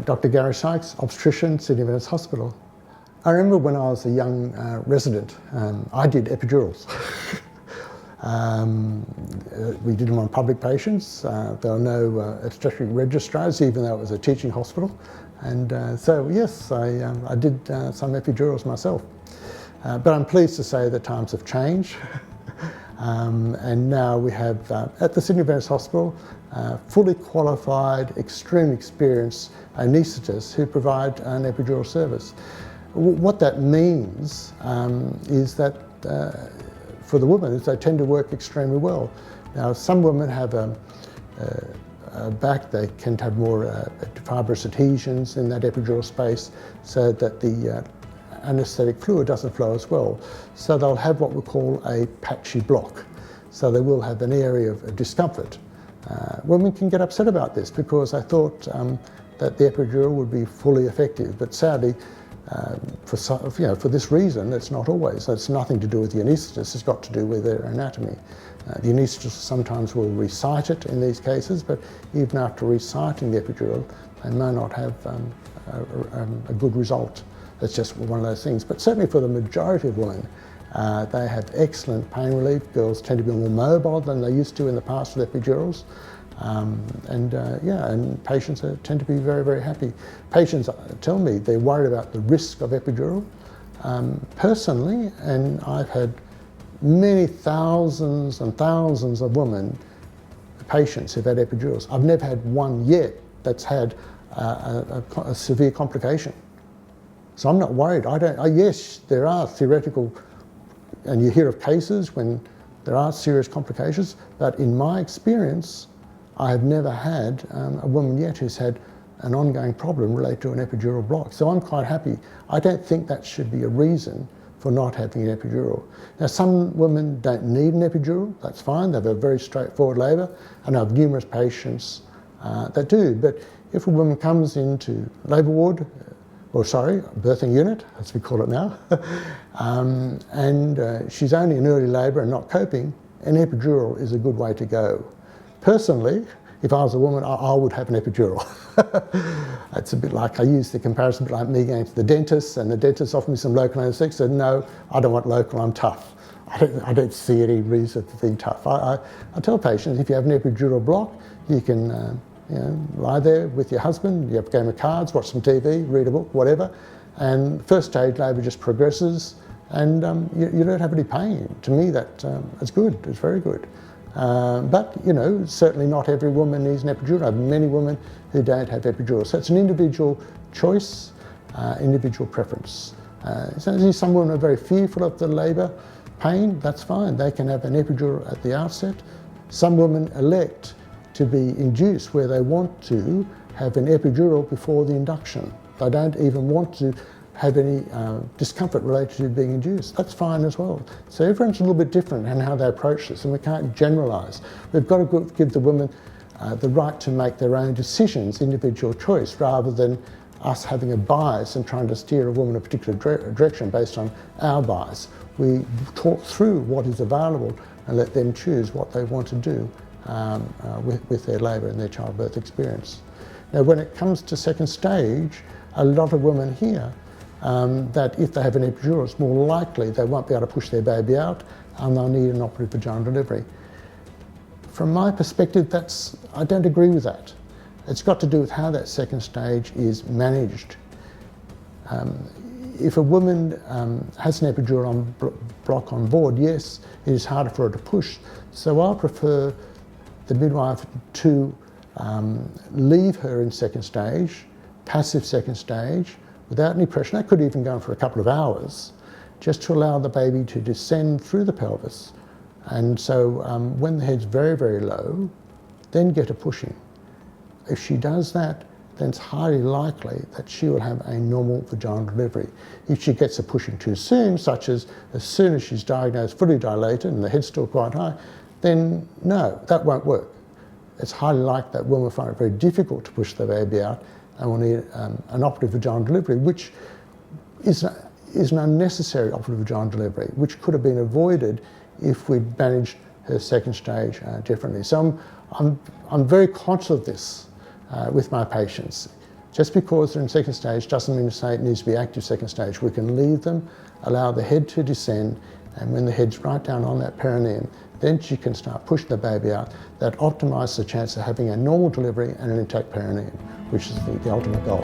Dr. Gary Sykes, obstetrician, Sydney Evans Hospital. I remember when I was a young resident, I did epidurals. We did them on public patients. There were no obstetric registrars, even though it was a teaching hospital. And so, yes, I did some epidurals myself. But I'm pleased to say that times have changed. And now we have, at the Sydney Evans Hospital, fully qualified, extremely experienced anaesthetists who provide an epidural service. What that means is that for the women, they tend to work extremely well. Now, some women have a back, they can have more fibrous adhesions in that epidural space so that the anaesthetic fluid doesn't flow as well. So they'll have what we call a patchy block. So they will have an area of discomfort. Women can get upset about this because I thought that the epidural would be fully effective, but sadly, for this reason, it's not always. It's nothing to do with the anaesthetist, it's got to do with their anatomy. The anaesthetist sometimes will recite it in these cases, but even after reciting the epidural, they may not have a good result. It's just one of those things. But certainly for the majority of women, they have excellent pain relief. Girls tend to be more mobile than they used to in the past with epidurals. And patients tend to be very, very happy. Patients tell me they're worried about the risk of epidural. Personally, and I've had many thousands and thousands of women, patients who've had epidurals. I've never had one yet that's had a severe complication. So I'm not worried. Yes, there are theoretical, and you hear of cases when there are serious complications, but in my experience, I have never had a woman yet who's had an ongoing problem related to an epidural block. So I'm quite happy. I don't think that should be a reason for not having an epidural. Now, some women don't need an epidural. That's fine. They have a very straightforward labour, and I have numerous patients that do. But if a woman comes into labour ward, birthing unit, as we call it now, and she's only in early labour and not coping, an epidural is a good way to go. Personally, if I was a woman, I would have an epidural. It's a bit like, I use the comparison, a bit like me going to the dentist, and the dentist offered me some local anaesthetic. I said, no, I don't want local, I'm tough. I don't see any reason for being tough. I tell patients, if you have an epidural block, you can lie there with your husband, you have a game of cards, watch some TV, read a book, whatever, and first stage labour just progresses, and you don't have any pain. To me, it's good, it's very good. But, certainly not every woman needs an epidural. I have many women who don't have epidurals. So it's an individual choice, individual preference. So some women are very fearful of the labour pain. That's fine. They can have an epidural at the outset. Some women elect to be induced where they want to have an epidural before the induction. They don't even want to have any discomfort related to being induced. That's fine as well. So everyone's a little bit different in how they approach this, and we can't generalise. We've got to give the women the right to make their own decisions, individual choice, rather than us having a bias and trying to steer a woman in a particular direction based on our bias. We talk through what is available and let them choose what they want to do with their labour and their childbirth experience. Now, when it comes to second stage, a lot of women hear that if they have an epidural, it's more likely they won't be able to push their baby out and they'll need an operative vaginal delivery. From my perspective, I don't agree with that. It's got to do with how that second stage is managed. If a woman has an epidural block on board, yes, it is harder for her to push. So I prefer the midwife to leave her in second stage, passive second stage, without any pressure. That could even go on for a couple of hours, just to allow the baby to descend through the pelvis. And so when the head's very, very low, then get her pushing. If she does that, then it's highly likely that she will have a normal vaginal delivery. If she gets her pushing too soon, such as soon as she's diagnosed fully dilated and the head's still quite high, then no, that won't work. It's highly likely that women will find it very difficult to push the baby out and will need an operative vaginal delivery, which is an unnecessary operative vaginal delivery, which could have been avoided if we'd managed her second stage differently. So I'm very conscious of this with my patients. Just because they're in second stage doesn't mean to say it needs to be active second stage. We can leave them, allow the head to descend, and when the head's right down on that perineum, then she can start pushing the baby out. That optimises the chance of having a normal delivery and an intact perineum, which is the ultimate goal.